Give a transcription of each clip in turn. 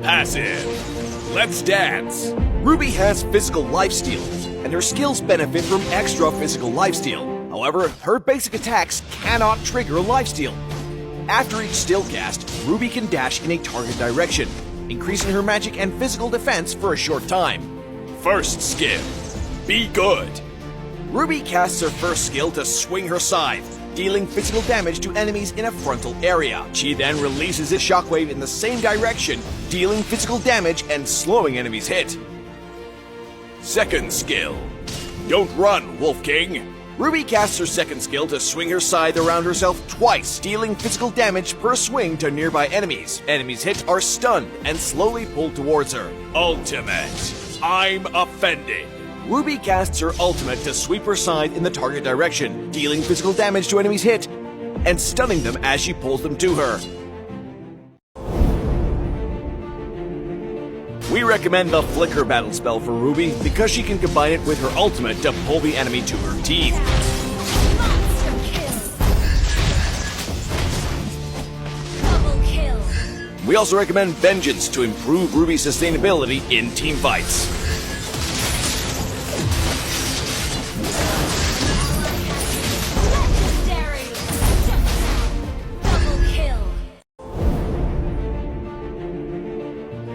Passive. Let's dance. Ruby has physical lifesteal, and her skills benefit from extra physical lifesteal. However, her basic attacks cannot trigger lifesteal. After each steal cast, Ruby can dash in a target direction, increasing her magic and physical defense for a short time. First skill. Be good. Ruby casts her first skill to swing her scythe, dealing physical damage to enemies in a frontal area. She then releases a shockwave in the same direction, dealing physical damage and slowing enemies' hit. Second skill. Don't run, Wolf King. Ruby casts her second skill to swing her scythe around herself twice, dealing physical damage per swing to nearby enemies. Enemies hit are stunned and slowly pulled towards her. Ultimate. I'm offended. Ruby casts her ultimate to sweep her scythe in the target direction, dealing physical damage to enemies hit and stunning them as she pulls them to her. We recommend the Flicker battle spell for Ruby because she can combine it with her ultimate to pull the enemy to her team. We also recommend Vengeance to improve Ruby's sustainability in team fights.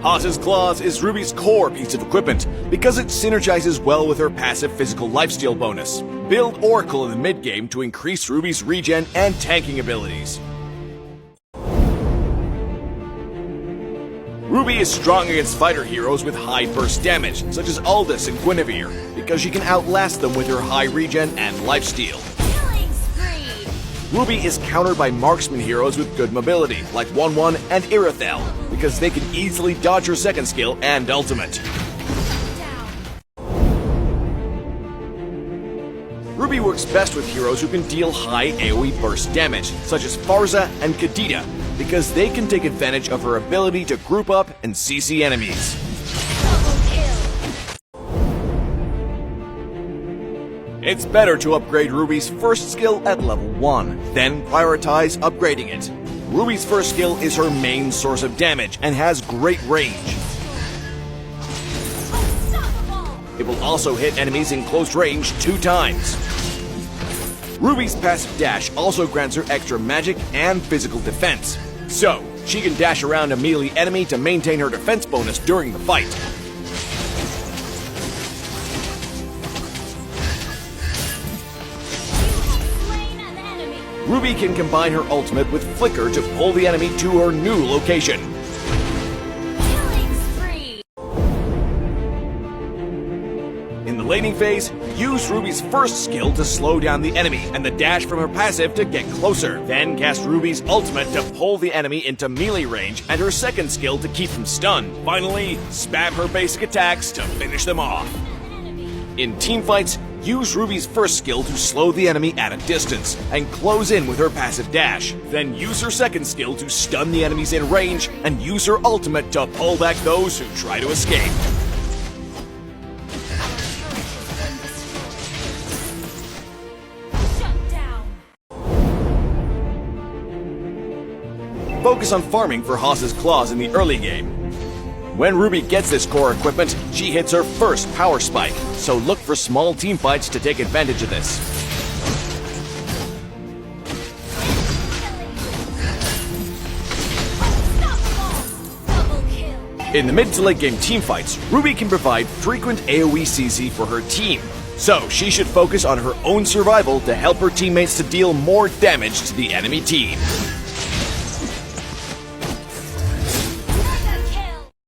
Haas's Claws is Ruby's core piece of equipment because it synergizes well with her passive physical lifesteal bonus. Build Oracle in the mid-game to increase Ruby's regen and tanking abilities. Ruby is strong against fighter heroes with high burst damage, such as Aldous and Guinevere, because she can outlast them with her high regen and lifesteal. Ruby is countered by marksman heroes with good mobility, like 1-1 and Irithel, because they can easily dodge her second skill and ultimate. Ruby works best with heroes who can deal high AoE burst damage, such as Farza and Kadita, because they can take advantage of her ability to group up and CC enemies. It's better to upgrade Ruby's first skill at level 1, then prioritize upgrading it. Ruby's first skill is her main source of damage and has great range. It will also hit enemies in close range 2 times. Ruby's passive dash also grants her extra magic and physical defense, so she can dash around a melee enemy to maintain her defense bonus during the fight. Ruby can combine her ultimate with Flicker to pull the enemy to her new location. In the laning phase, use Ruby's first skill to slow down the enemy and the dash from her passive to get closer. Then cast Ruby's ultimate to pull the enemy into melee range and her second skill to keep them stunned. Finally, spam her basic attacks to finish them off. In teamfights, use Ruby's first skill to slow the enemy at a distance and close in with her passive dash. Then use her second skill to stun the enemies in range and use her ultimate to pull back those who try to escape. Focus on farming for Haas's Claws in the early game. When Ruby gets this core equipment, she hits her first power spike, so look for small teamfights to take advantage of this. In the mid to late game teamfights, Ruby can provide frequent AoE CC for her team, so she should focus on her own survival to help her teammates to deal more damage to the enemy team.